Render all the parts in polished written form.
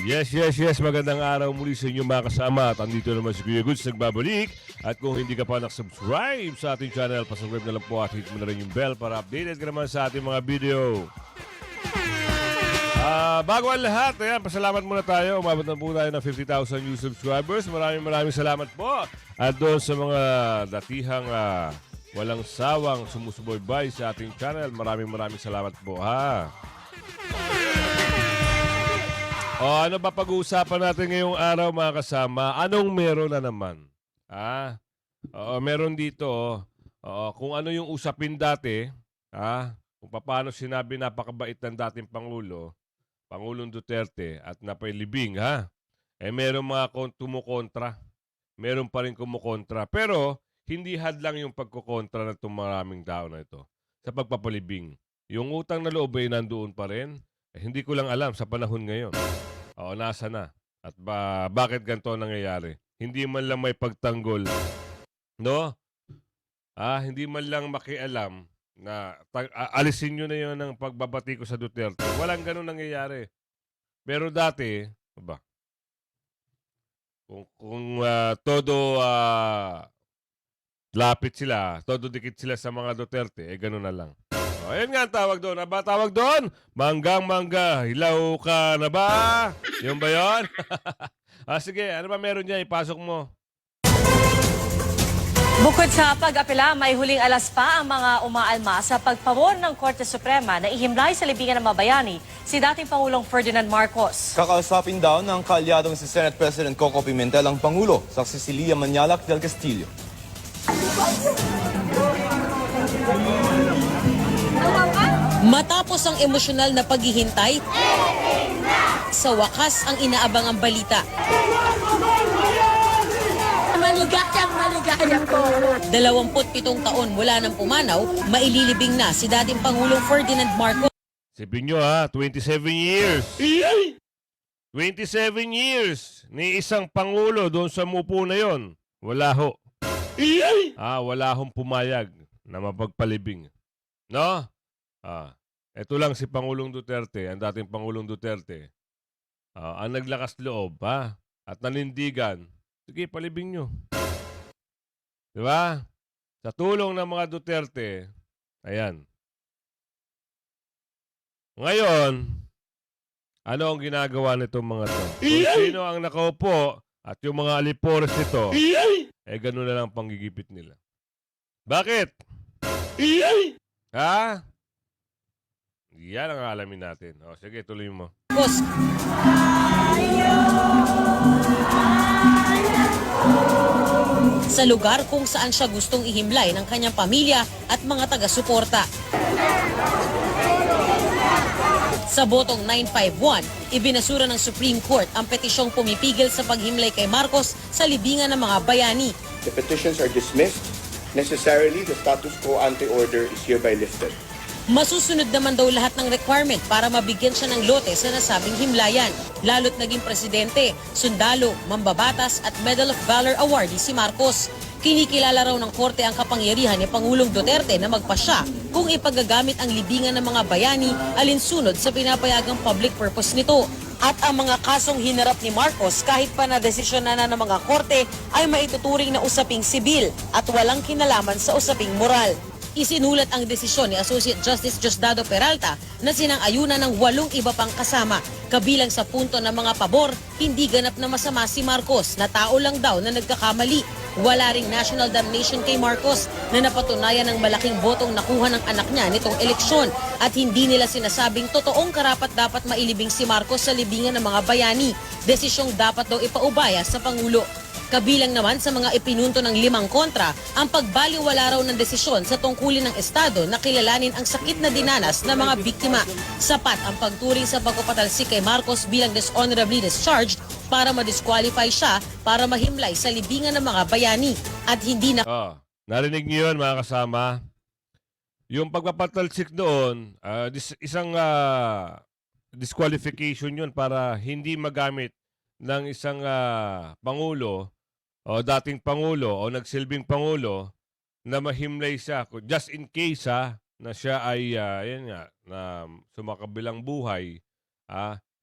Yes, yes, yes. Magandang araw muli sa inyo mga kasama. At andito naman si Kuya Goods nagbabalik. At kung hindi ka pa nakasubscribe sa ating channel, pasubscribe na lang po at hit mo na rin yung bell para updated ka naman sa ating mga video. Bago ang lahat, ayan, pasalamat muna tayo. Umabot na po tayo ng 50,000 new subscribers. Maraming salamat po. At doon sa mga datihang walang sawang sumusubaybay sa ating channel, maraming salamat po ha. Ano ba pag-uusapan natin ngayong araw mga kasama? Anong meron na naman? Meron dito. Kung ano yung usapin dati, kung paano sinabi napakabait ng dating Pangulo, Pangulong Duterte at napailibing, meron mga tumukontra. Meron pa rin kumukontra. Pero hindi hadlang yung pagkukontra ng maraming tao na ito sa pagpapalibing. Yung utang na loob ay nandoon pa rin. Hindi ko lang alam sa panahon ngayon. Nasa na? At bakit ganito nangyayari? Hindi man lang may pagtanggol. No? Hindi man lang makialam na alisin nyo na yun ng pagbabati ko sa Duterte. Walang ganun nangyayari. Pero dati, kung todo lapit sila, todo dikit sila sa mga Duterte, ganun na lang. Ayun nga ang tawag doon. Ba tawag doon? Manggang-mangga. Hilaw ka na ba? Yung ba yun? Sige, ano ba meron niya? Ipasok mo. Bukod sa pag-apela, may huling alas pa ang mga umaalma sa pagpabor ng Korte Suprema na ihimlay sa libingan ng mabayani si dating Pangulong Ferdinand Marcos. Kakausapin daw ng kaalyadong si Senate President Coco Pimentel ang Pangulo sa Cecilia Manyalac del Castillo. Matapos ang emosyonal na paghihintay, sa wakas ang inaabangang balita. Maligaya po. 27 taon mula nang pumanaw, maililibing na si dating Pangulong Ferdinand Marcos. Sipin nyo 27 years. 27 years ni isang Pangulo doon sa mupo na yon. Wala ho. Wala hong pumayag na mapagpalibing. No? Ito lang si Pangulong Duterte, ang dating Pangulong Duterte. Ang naglakas loob, at nanindigan. Sige, palibing nyo. Diba? Sa tulong ng mga Duterte, ayan. Ngayon, ano ang ginagawa nitong mga to? Kung sino ang nakaupo at yung mga alipores nito, ganun na lang panggigipit nila. Bakit? Yan ang alamin natin. Sige, tuloy mo. Sa lugar kung saan siya gustong ihimlay ng kanyang pamilya at mga taga-suporta. Sa botong 951, ibinasura ng Supreme Court ang petisyong pumipigil sa paghimlay kay Marcos sa libingan ng mga bayani. The petitions are dismissed. Necessarily, the status quo ante-order is hereby lifted. Masusunod naman daw lahat ng requirement para mabigyan siya ng lote sa nasabing himlayan. Lalo't naging presidente, sundalo, mambabatas at Medal of Valor awardee si Marcos. Kinikilala raw ng korte ang kapangyarihan ni Pangulong Duterte na magpasya kung ipagagamit ang libingan ng mga bayani alinsunod sa pinapayagang public purpose nito. At ang mga kasong hinarap ni Marcos kahit pa na desisyon na ng mga korte ay maituturing na usaping sibil at walang kinalaman sa usaping moral. Isinulat ang desisyon ni Associate Justice Diosdado Peralta na sinang-ayunan ng 8 iba pang kasama. Kabilang sa punto ng mga pabor, hindi ganap na masama si Marcos na tao lang daw na nagkakamali. Wala ring national damnation kay Marcos na napatunayan ng malaking botong nakuha ng anak niya nitong eleksyon at hindi nila sinasabing totoong karapat-dapat mailibing si Marcos sa libingan ng mga bayani. Desisyong dapat daw ipaubaya sa Pangulo. Kabilang naman sa mga ipinunto ng 5 kontra ang pagbaliwala raw ng desisyon sa tungkulin ng Estado na kilalanin ang sakit na dinanas ng mga biktima. Sapat ang pagturing sa pagpapatalsik kay Marcos bilang dishonorably discharged para ma-disqualify siya para mahimlay sa libingan ng mga bayani at hindi na... Narinig niyo yun mga kasama? Yung pagpapatalsik doon, isang disqualification yun para hindi magamit ng isang Pangulo o dating Pangulo o nagsilbing Pangulo na mahimlay siya. Just in case na siya ay na sumakabilang buhay,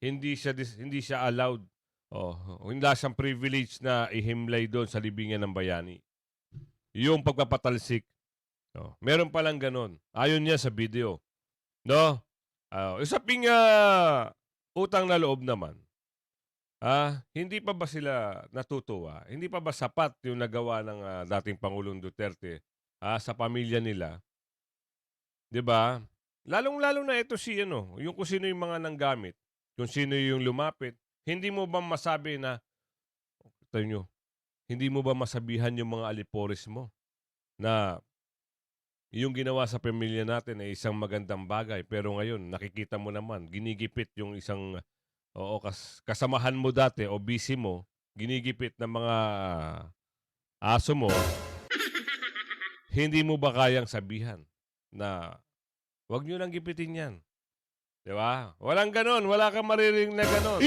hindi siya allowed. Wala siyang privilege na ihimlay doon sa libingan ng bayani. Yung pagpapatalsik. Meron palang ganon. Ayon niya sa video. No? Usaping utang na loob naman. Hindi pa ba sila natutuwa? Hindi pa ba sapat yung nagawa ng dating Pangulong Duterte sa pamilya nila? 'Di ba? Lalong-lalo na ito yung kung sino yung mga nanggamit, kung sino yung lumapit. Hindi mo ba masabi na, tayo nyo, hindi mo ba masabihan yung mga alipores mo na yung ginawa sa pamilya natin ay isang magandang bagay, pero ngayon nakikita mo naman, ginigipit yung isang kasamahan mo dati o busy mo, ginigipit ng mga aso mo, hindi mo ba kayang sabihan na wag nyo nang gipitin yan? Di ba? Walang ganon. Wala kang maririnig na ganon.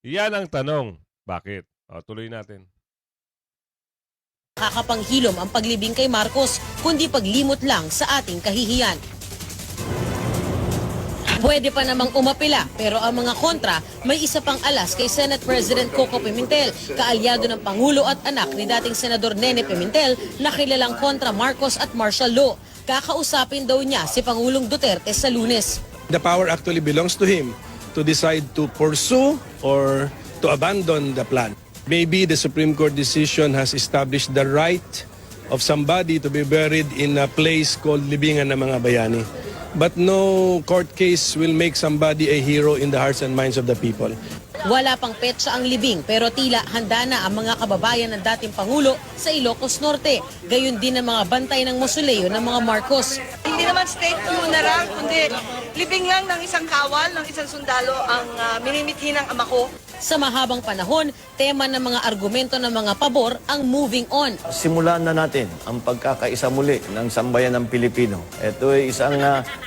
Yan ang tanong. Bakit? Tuloy natin. Kakapanghilom ang paglibing kay Marcos, kundi paglimot lang sa ating kahihiyan. Pwede pa namang umapila, pero ang mga kontra, may isa pang alas kay Senate President Coco Pimentel, kaalyado ng Pangulo at anak ni dating Senador Nene Pimentel na kilalang kontra Marcos at martial law. Kakausapin daw niya si Pangulong Duterte sa Lunes. The power actually belongs to him to decide to pursue or to abandon the plan. Maybe the Supreme Court decision has established the right of somebody to be buried in a place called Libingan ng mga Bayani. But no court case will make somebody a hero in the hearts and minds of the people. Wala pang petsa ang libing pero tila handa na ang mga kababayan ng dating Pangulo sa Ilocos Norte. Gayon din ang mga bantay ng mausoleo ng mga Marcos. Hindi naman state funeral, kundi libing lang ng isang kawal, ng isang sundalo ang minimithi ng ama ko. Sa mahabang panahon, tema ng mga argumento ng mga pabor ang moving on. Simulan na natin ang pagkakaisa muli ng sambayan ng Pilipino. Ito ay isang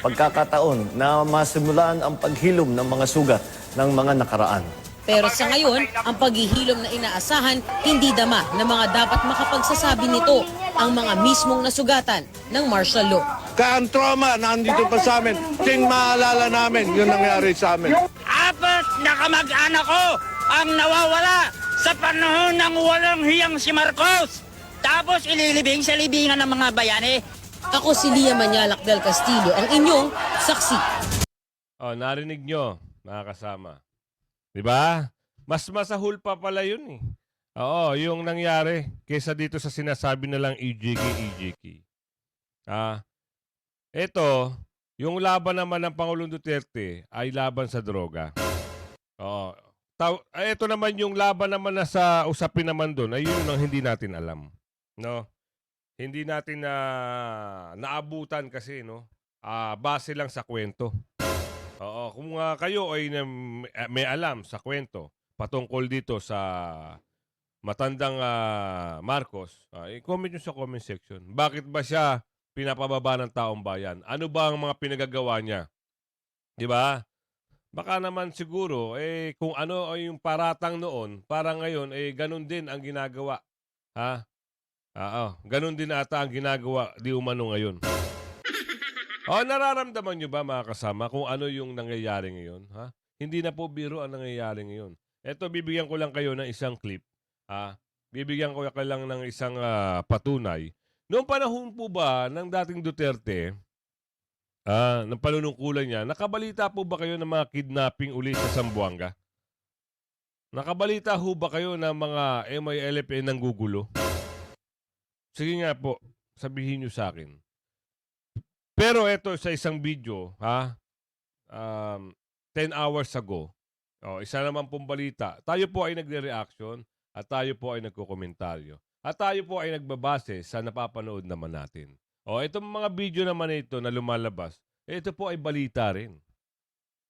pagkakataon na masimulan ang paghilom ng mga sugat ng mga nakaraan. Pero sa ngayon, ang paghihilom na inaasahan, hindi dama ng mga dapat makapagsasabi nito ang mga mismong nasugatan ng martial law. Kaya ang trauma nandito pa sa amin, ting maalala namin yung nangyari sa amin. 4 na kamag-anak ko ang nawawala sa panahon ng walang hiyang si Marcos. Tapos ililibing sa libingan ng mga bayani. Ako si Lia Manialak del Castillo, ang inyong saksi. Narinig nyo, mga kasama. Diba? Mas masahul pa pala yun eh. Yung nangyari kaysa dito sa sinasabi na lang EJK. Ito, yung laban naman ng Pangulong Duterte ay laban sa droga. Ito naman yung laban naman na sa usapin naman doon ay yun ang hindi natin alam. No? Hindi natin naabutan kasi, no? Base lang sa kwento. Kung kayo ay may alam sa kwento patungkol dito sa matandang Marcos, i-comment nyo sa comment section. Bakit ba siya pinapababa ng taong bayan? Ano ba ang mga pinagagawa niya? Di ba? Baka naman siguro, kung ano ay yung paratang noon, para ngayon, ganun din ang ginagawa. Ganun din ata ang ginagawa di umano ngayon. Nararamdaman nyo ba mga kasama kung ano yung nangyayari ngayon? Hindi na po biro ang nangyayari ngayon. Ito, bibigyan ko lang kayo ng isang clip. Bibigyan ko lang ng isang patunay. Noong panahon po ba ng dating Duterte, ng panunungkulan niya, nakabalita po ba kayo ng mga kidnapping uli sa Zamboanga? Nakabalita ho ba kayo ng mga MILF ng gugulo? Sige nga po, sabihin nyo sa akin. Pero ito sa isang video, 10 hours ago, isa naman pong balita, tayo po ay nagre-reaction at tayo po ay nagkokomentaryo. At tayo po ay nagbabase sa napapanood naman natin. Itong mga video naman ito na lumalabas, ito po ay balita rin.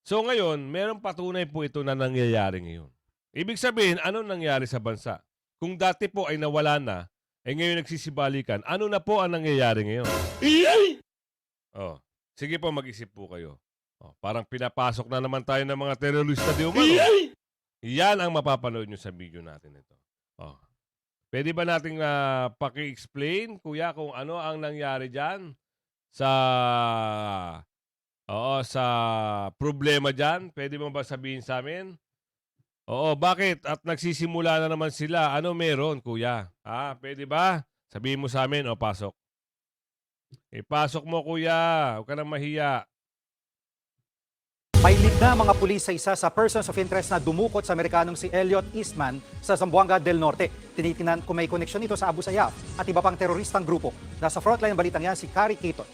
So ngayon, merong patunay po ito na nangyayari ngayon. Ibig sabihin, anong nangyari sa bansa? Kung dati po ay nawala na, ngayon nagsisibalikan, ano na po ang nangyayari ngayon? Sige po, mag-isip po kayo. Parang pinapasok na naman tayo ng mga terorista di umano. Yan ang mapapanood nyo sa video natin ito. Pwede ba nating paki-explain, kuya, kung ano ang nangyari dyan sa Oo, sa problema dyan. Pwede mo ba sabihin sa amin? Oo, bakit? At nagsisimula na naman sila. Ano meron, kuya? Pwede ba? Sabihin mo sa amin, o pasok. Pasok mo, kuya. Huwag ka nang mahiya. May lead na mga pulis sa isa sa persons of interest na dumukot sa Amerikanong si Elliot Eastman sa Zamboanga del Norte. Tinitingnan kung may koneksyon ito sa Abu Sayyaf at iba pang teroristang grupo. Nasa frontline ng balitang yan si Carrie Keaton.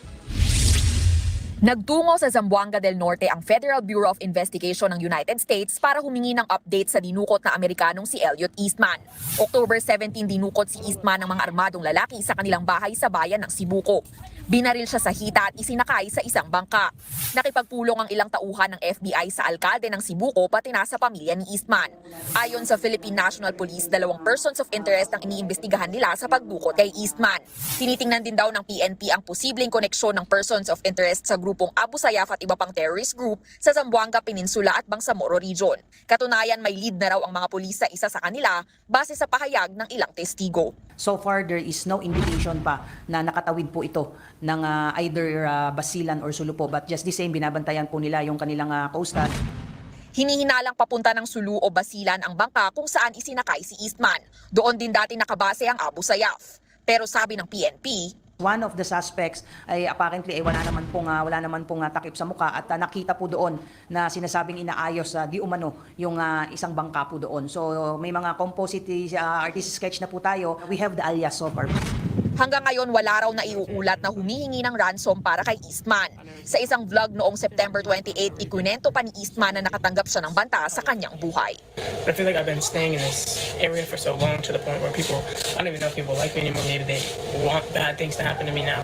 Nagtungo sa Zamboanga del Norte ang Federal Bureau of Investigation ng United States para humingi ng update sa dinukot na Amerikanong si Elliot Eastman. October 17 dinukot si Eastman ng mga armadong lalaki sa kanilang bahay sa bayan ng Sibuco. Binaril siya sa hita at isinakay sa isang bangka. Nakipagpulong ang ilang tauhan ng FBI sa alkalde ng Sibuco pati na sa pamilya ni Eastman. Ayon sa Philippine National Police, 2 persons of interest ang iniimbestigahan nila sa pagdukot kay Eastman. Tinitingnan din daw ng PNP ang posibleng koneksyon ng persons of interest sa grupong Abu Sayyaf at iba pang terrorist group sa Zamboanga Peninsula at Bangsamoro Region. Katunayan, may lead na raw ang mga pulis sa isa sa kanila base sa pahayag ng ilang testigo. So far, there is no indication pa na nakatawid po ito ng either Basilan or Sulupo. But just the same, binabantayan po nila yung kanilang coastal. Hinihinalang papunta ng Sulu o Basilan ang bangka kung saan isinakay si Eastman. Doon din dati nakabase ang Abu Sayyaf. Pero sabi ng PNP, one of the suspects ay apparently wala naman pong takip sa mukha at nakita po doon na sinasabing inaayos di umano yung isang bangka po doon. So may mga composite artist sketch na po tayo. We have the alias so far. Hanggang ngayon wala raw na iuulat na humihingi ng ransom para kay Eastman. Sa isang vlog noong September 28, ikwinento pa ni Eastman na nakatanggap siya ng banta sa kanyang buhay. I feel like I've been staying in this area for so long to the point where people, I don't even know if people like me anymore. Maybe they want bad things to happen to me now.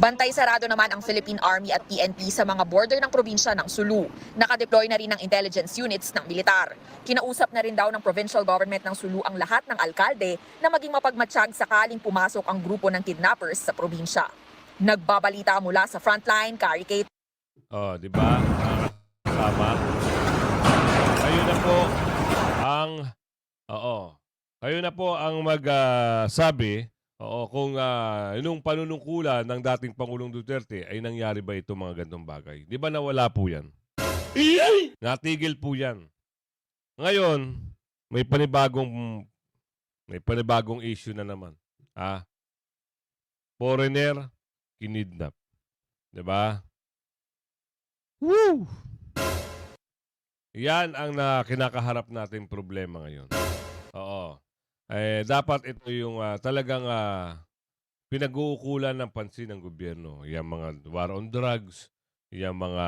Bantay sarado naman ang Philippine Army at PNP sa mga border ng probinsya ng Sulu. Nakadeploy na rin ang intelligence units ng militar. Kinausap na rin daw ng provincial government ng Sulu ang lahat ng alkalde na maging mapagmatsyag sakaling pumasok ang grupo ng kidnappers sa probinsya. Nagbabalita mula sa frontline, Carrie Kate. Oh, di ba? Tama. Kayo na po ang Kayo na po ang magsabi kung nung panunungkulan ng dating Pangulong Duterte ay nangyari ba ito mga gantong bagay. Di ba nawala po yan? Natigil po yan. Ngayon, may panibagong issue na naman. Foreigner, kinidnap. Diba? Woo! Yan ang kinakaharap nating problema ngayon. Oo. Dapat ito yung talagang pinag-uukulan ng pansin ng gobyerno. Yung mga war on drugs, yung mga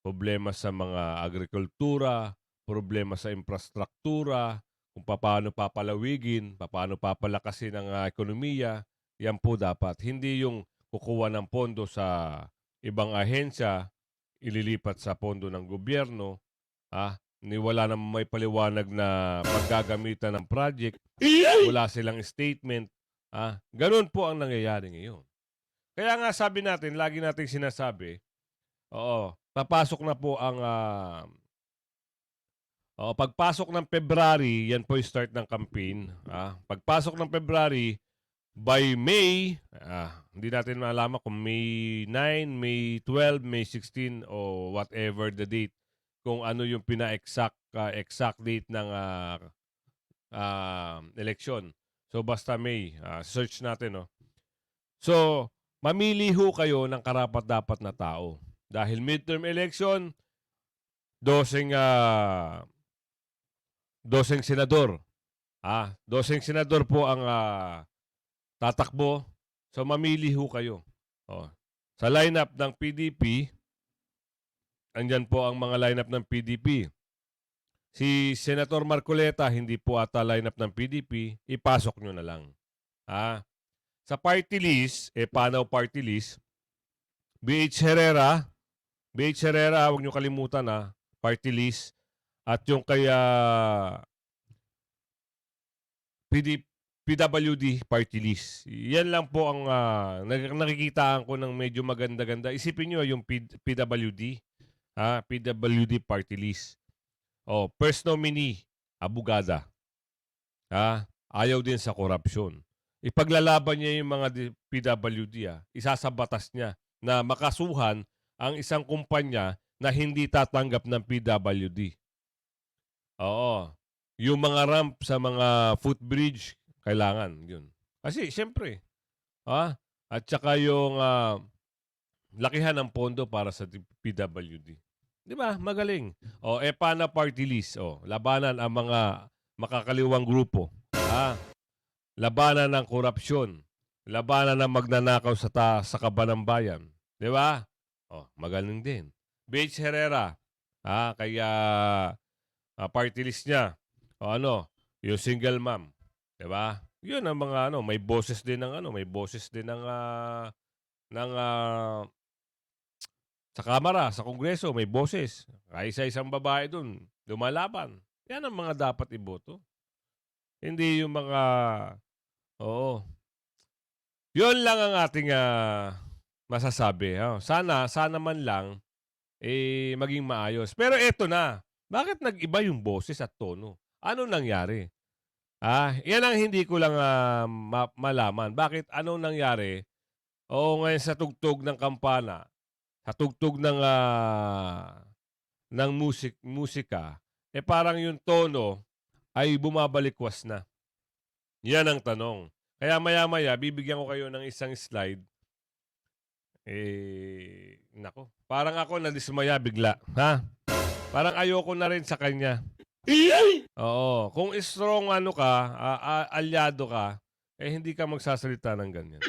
problema sa mga agrikultura, problema sa infrastruktura, kung paano papalawigin, paano papalakasin ang ekonomiya. Yan po dapat. Hindi yung kukuha ng pondo sa ibang ahensya, ililipat sa pondo ng gobyerno, wala na may paliwanag na paggagamitan ng project, wala silang statement. Ganun po ang nangyayari ngayon. Kaya nga sabi natin, lagi nating sinasabi, papasok na po ang pagpasok ng February, yan po yung start ng campaign. Pagpasok ng February, by May, hindi natin malaman kung May 9, May 12, May 16, o whatever the date, kung ano yung exact date ng election. So basta May, search natin. No? So, mamili ho kayo ng karapat-dapat na tao. Dahil midterm election, 12 senador. 12 senador po ang tatakbo. So mamili ho kayo. Sa lineup ng PDP, andyan po ang mga lineup ng PDP. Si Senator Marcoleta, hindi po ata lineup ng PDP, ipasok nyo na lang. Sa party list, paano party list? BH Herrera, huwag nyo kalimutan party list. At yung kaya PWD party list. Yan lang po ang nakikitaan ko ng medyo maganda-ganda. Isipin nyo yung PWD. PWD party list. First nominee, abogada. Ayaw din sa korupsyon. Ipaglalaban niya yung mga PWD. Isasabatas niya na makasuhan ang isang kumpanya na hindi tatanggap ng PWD. Oo. Yung mga ramp sa mga footbridge, kailangan yun. Kasi, siyempre, at saka yung lakihan ng pondo para sa PWD. Di ba? Magaling. EPANA party list. Labanan ang mga makakaliwang grupo. Labanan ng korupsyon. Labanan ng magnanakaw sa kaban ng bayan. Di ba? Magaling din. Beach Herrera. Kaya party list niya. Yung single mom. Di ba? Yun ang mga may boses din ng sa Kamara, sa Kongreso, may boses. Isa-isang babae dun, lumalaban. Yan ang mga dapat iboto. Hindi yung mga, Yun lang ang ating masasabi. Sana man lang, maging maayos. Pero eto na, bakit nag-iba yung boses at tono? Ano nangyari? Yan ang hindi ko lang malaman. Bakit? Anong nangyari? Ngayon sa tugtog ng kampana, sa tugtog ng musika, parang yung tono ay bumabalikwas na. Yan ang tanong. Kaya maya-maya, bibigyan ko kayo ng isang slide. Nako. Parang ako nadismaya bigla. Parang ayoko na rin sa kanya. Oo. Kung strong alyado ka, hindi ka magsasalita ng ganyan.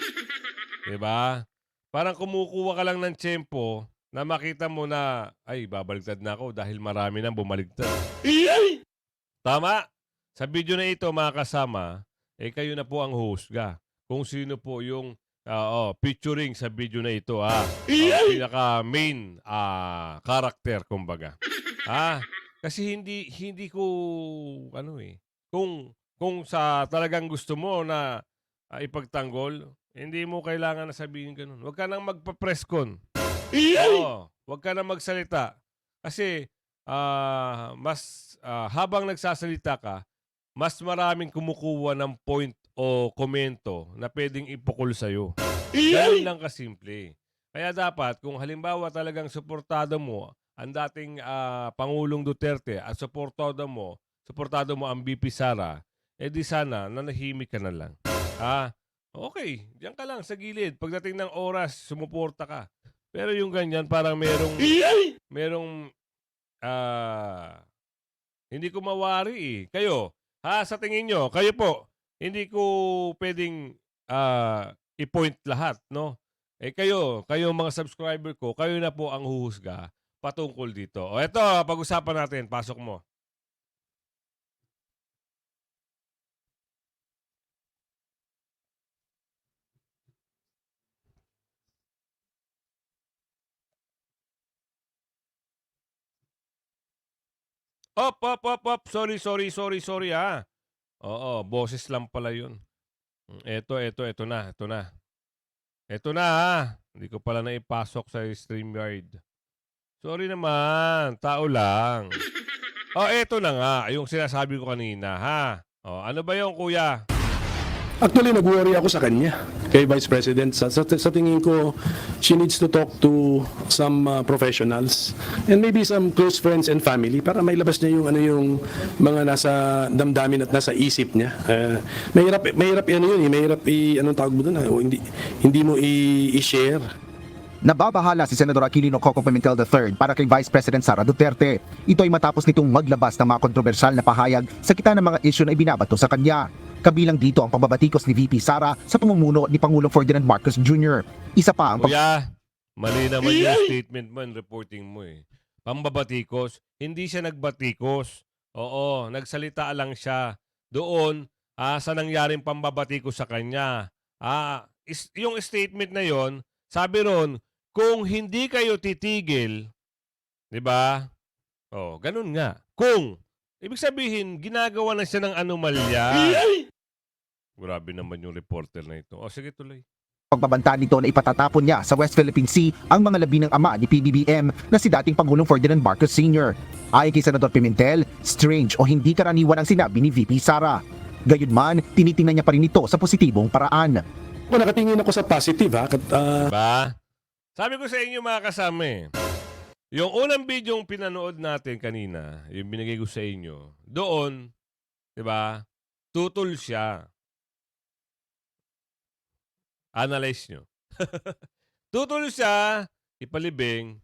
Diba? Parang kumukuha ka lang ng tiyempo na makita mo na, babaligtad na ako dahil marami nang bumaligtad. Tama? Sa video na ito, mga kasama, kayo na po ang husga. Kung sino po yung featuring sa video na ito. Pinaka main character, kumbaga. Kasi hindi ko, kung sa talagang gusto mo na ipagtanggol, hindi mo kailangan na sabihin ganun. Huwag ka nang magpa-press con. Huwag ka nang magsalita. Kasi habang nagsasalita ka, mas maraming kumukuha ng point o komento na pwedeng ipukol sa'yo. Ganun lang kasimple. Kaya dapat, kung halimbawa talagang suportado mo ang dating Pangulong Duterte at suportado mo ang BP Sara, di sana nanahimik ka na lang. Okay, diyan ka lang sa gilid. Pagdating ng oras, sumuporta ka. Pero yung ganyan, parang merong hindi ko mawari Kayo, sa tingin nyo, kayo po, hindi ko pwedeng i-point lahat, no? Kayo mga subscriber ko, kayo na po ang huhusga patungkol dito. Eto, pag-usapan natin. Pasok mo. Op. Sorry. Oo, boses lang pala yun. Eto na. Eto na Hindi ko pala naipasok sa StreamYard. Sorry naman, tao lang. Eto na nga, yung sinasabi ko kanina, ano ba yung kuya? Actually, nag-worry ako sa kanya, kay Vice President. Sa tingin ko, she needs to talk to some professionals and maybe some close friends and family para mailabas niya yung mga nasa damdamin at nasa isip niya. Mahirap anong tawag mo doon? Hindi mo i-share. Nababahala si Senador Aquilino Coco Pimentel III para kay Vice President Sara Duterte. Ito ay matapos nitong maglabas ng mga kontrobersyal na pahayag sa kita ng mga isyu na ibinabato sa kanya. Kabilang dito ang pambabatikos ni VP Sara sa pamumuno ni Pangulong Ferdinand Marcos Jr. Isa pa ang Kuya, mali naman yung statement mo and reporting mo Pambabatikos, hindi siya nagbatikos. Oo, nagsalita lang siya doon sa nangyaring pambabatikos sa kanya. Yung statement na yon, sabi ron, kung hindi kayo titigil, di ba? Ganun nga. Kung, ibig sabihin, ginagawa na siya ng anomalya. Grabe naman yung reporter na ito. Sige, tuloy. pagbabanta nito na ipatatapon niya sa West Philippine Sea ang mga labi ng ama ni PBBM na si dating Pangulong Ferdinand Marcos Sr. Ayon kay Senador Pimentel, strange o hindi karaniwan ang sinabi ni VP Sara. Gayunman, tinitingnan niya pa rin ito sa positibong paraan. Nakatingin ako sa positive Ba? Sabi ko sa inyo mga kasama yung unang video yung pinanood natin kanina, yung binigay ko sa inyo, doon, di ba, tutol siya. Analyze nyo. Tutol siya, ipalibing,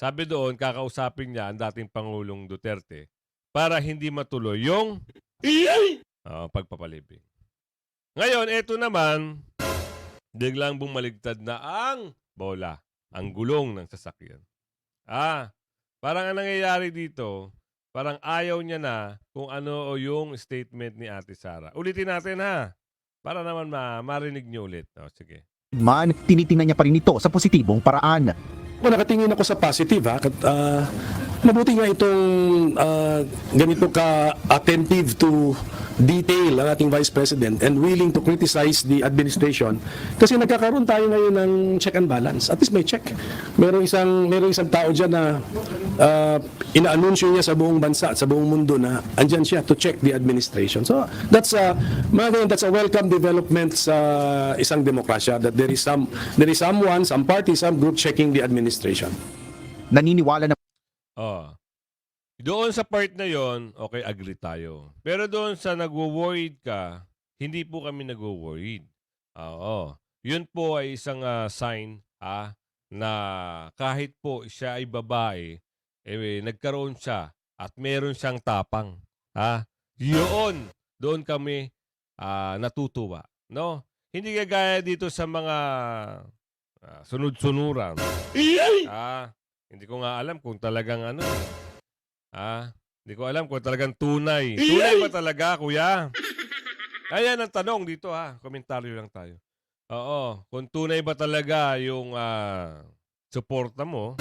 sabi doon, kakausapin niya ang dating Pangulong Duterte para hindi matuloy yung pagpapalibing. Ngayon, eto naman, biglang bumaligtad na ang bola, ang gulong ng sasakyan. Parang ang nangyayari dito, parang ayaw niya na kung ano o yung statement ni Ate Sara. Ulitin natin para naman marinig niyo ulit. Sige. Tinitingnan niya pa rin ito sa positibong paraan. Kung nakatingin ako sa positive, mabuti nga itong ganito ka-attentive to detail ang ating Vice President and willing to criticize the administration kasi nagkakaroon tayo ngayon ng check and balance. At least may check. Merong isang tao dyan na inaanunsyo niya sa buong bansa at sa buong mundo na andyan siya to check the administration. So that's a welcome development sa isang demokrasya that there is someone, some party, some group checking the administration. Naniniwala na Doon sa part na yon, okay, agree tayo. Pero doon sa nagwo-worried ka, hindi po kami nagwo-worried. Yun po ay isang sign na kahit po siya ay babae, nagkaroon siya at meron siyang tapang. Yun, doon kami natutuwa. No? Hindi kagaya dito sa mga sunod-sunuran. Hindi ko nga alam kung talagang hindi ko alam kung talagang tunay. Tunay ba talaga, kuya? Ayan ang tanong dito, komentaryo lang tayo. Kung tunay ba talaga yung suporta mo,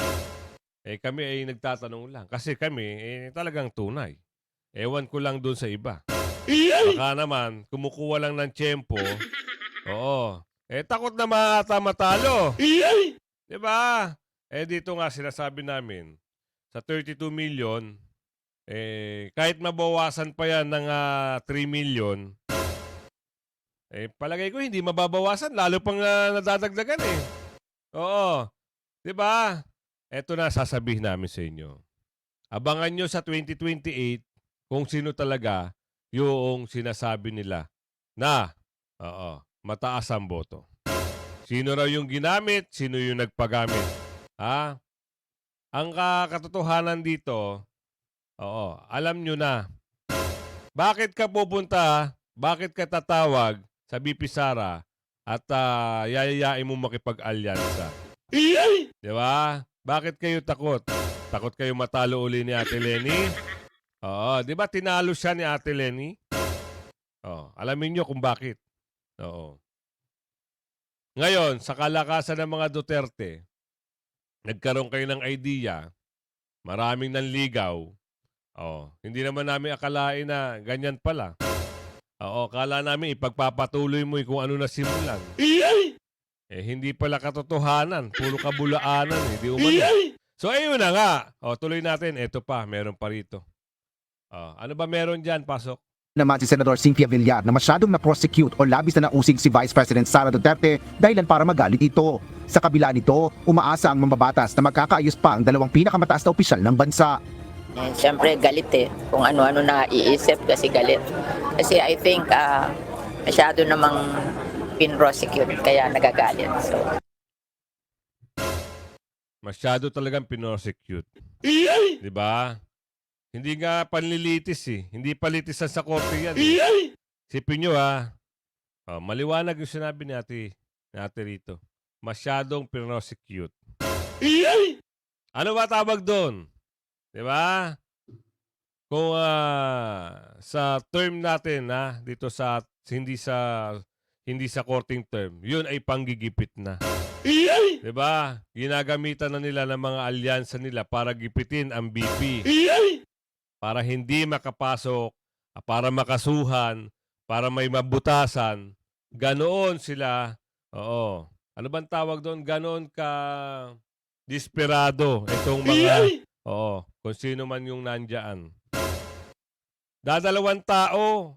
kami ay nagtatanong lang. Kasi kami, talagang tunay. Ewan ko lang doon sa iba. Baka naman, kumukuha lang ng tiyempo. Takot na matalo. Diba? Dito nga sinasabi namin, sa 32 million, kahit mabawasan pa yan ng 3 million, palagay ko hindi mababawasan, lalo pang nadadagdagan Diba? Eto na sasabihin namin sa inyo. Abangan nyo sa 2028 kung sino talaga yung sinasabi nila na mataas ang boto. Sino raw yung ginamit, sino yung nagpagamit. Ang katotohanan dito, alam nyo na. Bakit ka pupunta, bakit ka tatawag sa BP Sara at yayayain mo makipag-alyansa? Diba? Bakit kayo takot? Takot kayo matalo uli ni Ate Lenny? Diba tinalo siya ni Ate Lenny? Alamin nyo kung bakit. Ngayon, sa kalakasan ng mga Duterte, nagkaroon kayo ng idea, maraming nanligaw. Hindi naman namin akalain na ganyan pala. Akala namin ipagpapatuloy mo kung ano na simulan. Hindi pala katotohanan. Puro kabulaanan. Di umano. So, ayun na nga. Tuloy natin. Ito pa. Meron pa rito. Ano ba meron dyan? Pasok. Naman si Senador Cynthia Villar na masyadong na-prosecute o labis na nausig si Vice President Sara Duterte dahilan para magalit ito. Sa kabila nito, umaasa ang mambabatas na magkakaayos pa ang dalawang pinakamataas na opisyal ng bansa. Siyempre galit kung ano-ano na iisip kasi galit. Kasi I think masyado namang pin-prosecute kaya nagagalit. So. Masyado talagang pin-prosecute. Diba? Hindi nga panlilitis Hindi palitisan sa korte yan. Sipin nyo maliwanag yung sinabi ni ate rito. Masyadong pin-prosecute. Ano ba tawag doon? Diba? Kung sa term natin dito sa hindi sa korting term, yun ay panggigipit na. Diba? Ginagamitan na nila ng mga alyansa nila para gipitin ang BP. Para hindi makapasok, para makasuhan, para may mabutasan. Ganoon sila. Ano bang tawag doon? Ganoon ka desperado itong mga kung sino man yung nandyan. Dadalawang tao,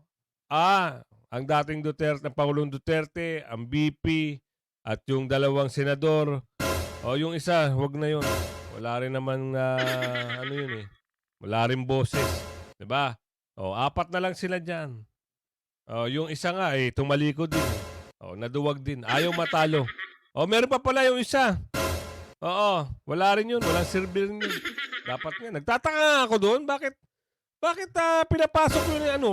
ang dating Duterte, ang Pangulong Duterte, ang BP, at yung dalawang senador, O, yung isa, wag na yun. Wala rin naman, ano yun eh. Wala rin boses. Diba? O, 4 na lang sila dyan. O, yung isa nga, tumalikod din. O, naduwag din. Ayaw matalo. O, meron pa pala yung isa. Oo, wala rin yun. Walang silbi rin yun. Dapat nga. Nagtataka ako doon. Bakit pinapasok yun yung ano?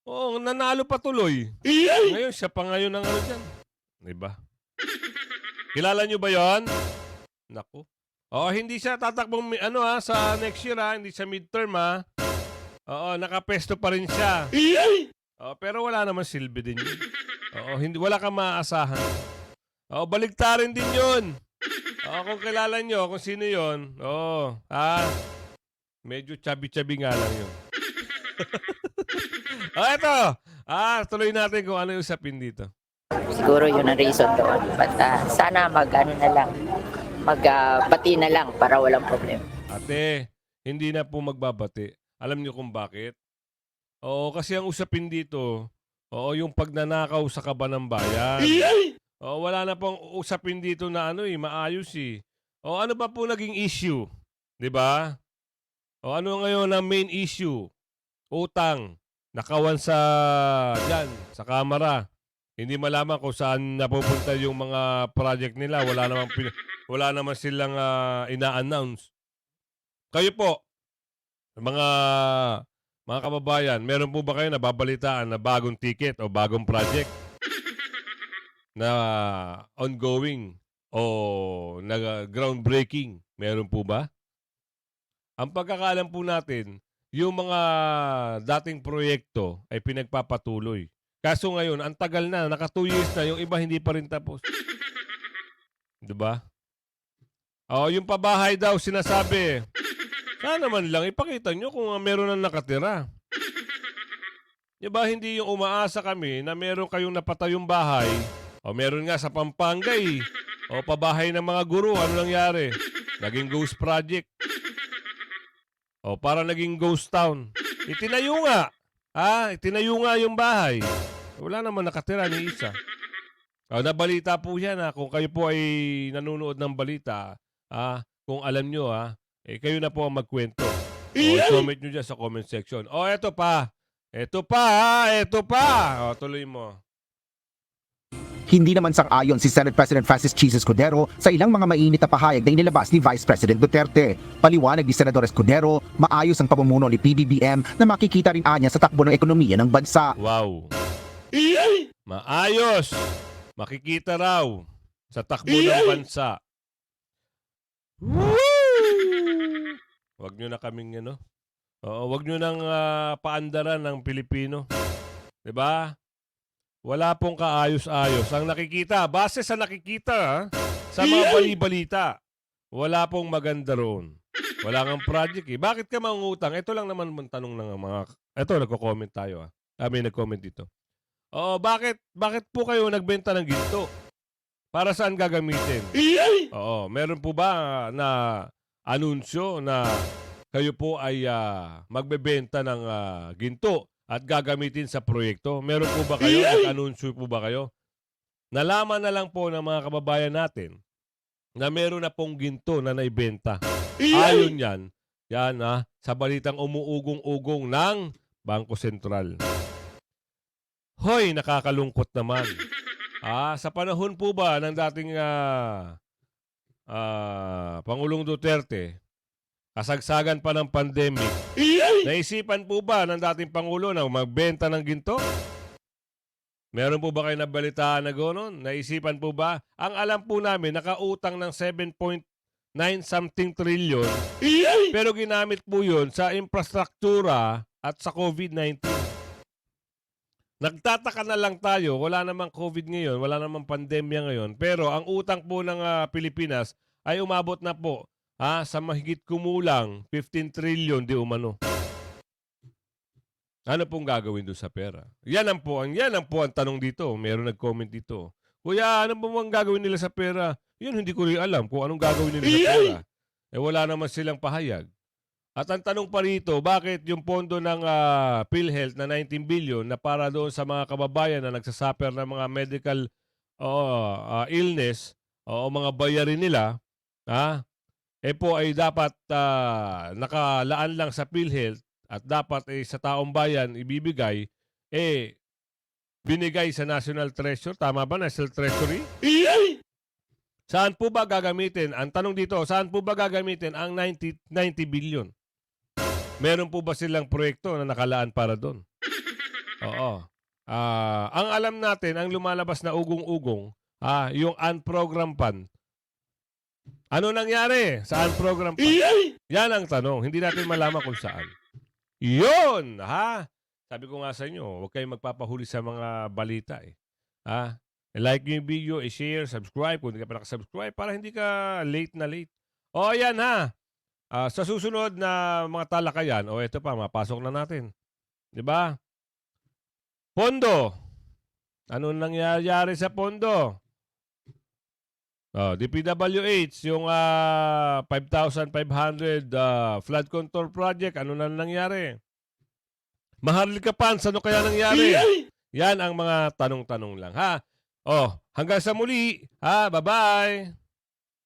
Oo, nanalo pa tuloy. Ngayon, siya pa ngayon ang ano dyan. Diba? Kilala nyo ba yon? Naku. Oo, hindi siya tatakbong sa next year hindi siya midterm Oo, nakapesto pa rin siya. Oo, pero wala naman silbi din yun. Oo, wala kang maaasahan. Oo, baligtarin din yun. Oo, kung kilala nyo, kung sino yun. Oo, medyo chubby-chubby nga lang yun. Eto. Tuloy natin kung ano yung usapin dito. Siguro yun ang reason doon. But sana magbati na lang para walang problema. Ate, hindi na po magbabati. Alam niyo kung bakit? Oo, kasi ang usapin dito, yung pagnanakaw sa kaban ng bayan. Oo, wala na pong usapin dito na maayos eh. O ano ba po naging issue? 'Di ba? O ano ngayon ang main issue? Utang. Nakawan sa kamera. Hindi malaman kung saan napupunta yung mga project nila. Wala naman silang ina-announce. Kayo po, mga kababayan, meron po ba kayo nababalitaan na bagong ticket o bagong project na ongoing o groundbreaking? Meron po ba? Ang pagkakaalam po natin, yung mga dating proyekto ay pinagpapatuloy. Kaso ngayon, ang tagal na, naka 2 years na, yung iba hindi pa rin tapos. Diba? Yung pabahay daw, sinasabi, sana naman lang, ipakita nyo kung meron na nakatira. Diba, hindi yung umaasa kami na meron kayong napatayong bahay, o meron nga sa Pampanga o pabahay ng mga guro, ano nangyari? Naging ghost project. O para naging ghost town. Itinayo nga. Itinayo nga yung bahay. Wala naman nakatira ni isa. Nabalita po yan kung kayo po ay nanonood ng balita, kung alam nyo kayo na po ang magkwento. Comment nyo dyan sa comment section. Eto pa. Ito pa. Tuloy mo. Hindi naman sang-ayon si Senate President Francis Chis Escudero sa ilang mga mainit na pahayag na inilabas ni Vice President Duterte. Paliwanag ni Senador Escudero, maayos ang pamumuno ni PBBM na makikita rin anya sa takbo ng ekonomiya ng bansa. Wow. Maayos. Makikita raw sa takbo ng bansa. Wag nyo na kaming wag nyo nang paandaran ng Pilipino. 'Di ba? Wala pong kaayos-ayos. Ang nakikita, base sa nakikita, sa mga bali-balita, wala pong maganda roon. Wala kang project Bakit ka mangutang? Ito lang naman tanong ng mga... Ito, nagko-comment tayo may nag-comment dito. Bakit po kayo nagbenta ng ginto? Para saan gagamitin? Meron po ba na anunsyo na kayo po ay magbebenta ng ginto at gagamitin sa proyekto? Meron po ba kayo? Nag-anunsyo po ba kayo? Nalaman na lang po ng mga kababayan natin na meron na pong ginto na naibenta. Ayon yan sa balitang umuugong-ugong ng Bangko Sentral. Hoy, nakakalungkot naman. Sa panahon po ba ng dating Pangulong Duterte, kasagsagan pa ng pandemic, naisipan po ba ng dating Pangulo na magbenta ng ginto? Meron po ba kayo nabalitaan na gano'n? Naisipan po ba? Ang alam po namin, nakautang ng 7.9 something trillion, pero ginamit po yun sa infrastruktura at sa COVID-19. Nagtataka na lang tayo, wala namang COVID ngayon, wala namang pandemya ngayon, pero ang utang po ng Pilipinas ay umabot na po sa mahigit kumulang 15 trillion di umano. Ano pong gagawin doon sa pera? Yan ang po ang tanong dito. Meron nag-comment dito. Kuya, ano po ang gagawin nila sa pera? Yun, hindi ko rin alam kung anong gagawin nila sa pera. Wala naman silang pahayag. At ang tanong pa rito, bakit yung pondo ng PhilHealth na 19 billion na para doon sa mga kababayan na nagsasuffer ng mga medical illness o mga bayarin nila, po ay dapat nakalaan lang sa PhilHealth at dapat sa taong bayan ibibigay, binigay sa National Treasury. Tama ba, National Treasury? Saan po ba gagamitin? Ang tanong dito, saan po ba gagamitin ang 90 billion? Meron po ba silang proyekto na nakalaan para doon? Oo. Ang alam natin, ang lumalabas na ugong-ugong, yung unprogrammed fund. Ano nangyari sa unprogrammed fund? Yan ang tanong. Hindi natin malaman kung saan. Yun! Sabi ko nga sa inyo, huwag kayong magpapahuli sa mga balita. Like yung video, i-share, subscribe kung hindi ka pa nakasubscribe para hindi ka late na late. O yan sa susunod na mga talakayan, ito pa, mapasok na natin. Diba? Pondo. Ano nangyayari sa pondo? DPWH, yung 5,500 flood control project, ano na nangyari? Maharlika Funds, ano kaya nangyari? Yan ang mga tanong-tanong lang, Hanggang sa muli, bye-bye!